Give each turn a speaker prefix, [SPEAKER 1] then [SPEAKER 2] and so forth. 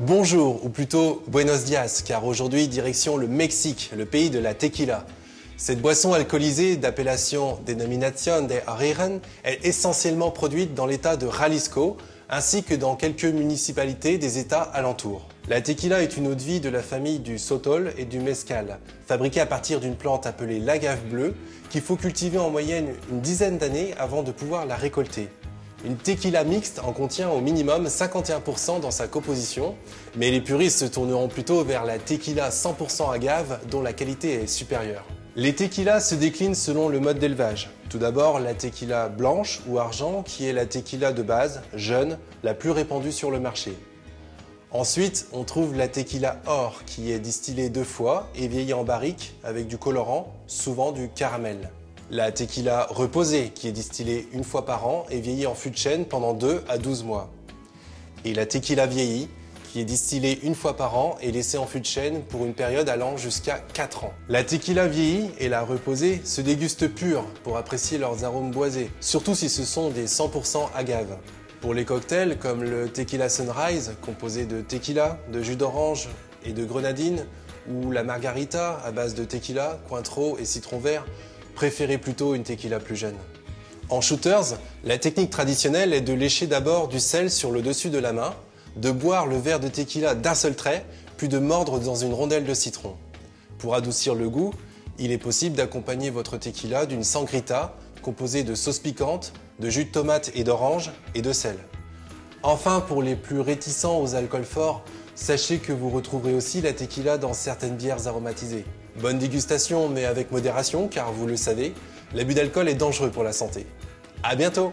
[SPEAKER 1] Bonjour, ou plutôt Buenos dias, car aujourd'hui direction le Mexique, le pays de la tequila. Cette boisson alcoolisée d'appellation Denominación de Origen est essentiellement produite dans l'état de Jalisco, ainsi que dans quelques municipalités des états alentours. La tequila est une eau de vie de la famille du sotol et du mezcal, fabriquée à partir d'une plante appelée l'agave bleue, qu'il faut cultiver en moyenne une dizaine d'années avant de pouvoir la récolter. Une tequila mixte en contient au minimum 51% dans sa composition, mais les puristes se tourneront plutôt vers la tequila 100% agave dont la qualité est supérieure. Les tequilas se déclinent selon le mode d'élevage. Tout d'abord, la tequila blanche ou argent qui est la tequila de base, jeune, la plus répandue sur le marché. Ensuite, on trouve la tequila or qui est distillée 2 fois et vieillie en barrique avec du colorant, souvent du caramel. La tequila reposée qui est distillée 1 fois par an et vieillie en fût de chêne pendant 2 à 12 mois. Et la tequila vieillie qui est distillée 1 fois par an et laissée en fût de chêne pour une période allant jusqu'à 4 ans. La tequila vieillie et la reposée se dégustent pures pour apprécier leurs arômes boisés, surtout si ce sont des 100% agave. Pour les cocktails comme le tequila sunrise composé de tequila, de jus d'orange et de grenadine, ou la margarita à base de tequila, cointreau et citron vert, préférez plutôt une tequila plus jeune. En shooters, la technique traditionnelle est de lécher d'abord du sel sur le dessus de la main, de boire le verre de tequila d'un seul trait, puis de mordre dans une rondelle de citron. Pour adoucir le goût, il est possible d'accompagner votre tequila d'une sangrita composée de sauce piquante, de jus de tomate et d'orange et de sel. Enfin, pour les plus réticents aux alcools forts, sachez que vous retrouverez aussi la tequila dans certaines bières aromatisées. Bonne dégustation, mais avec modération, car vous le savez, l'abus d'alcool est dangereux pour la santé. À bientôt!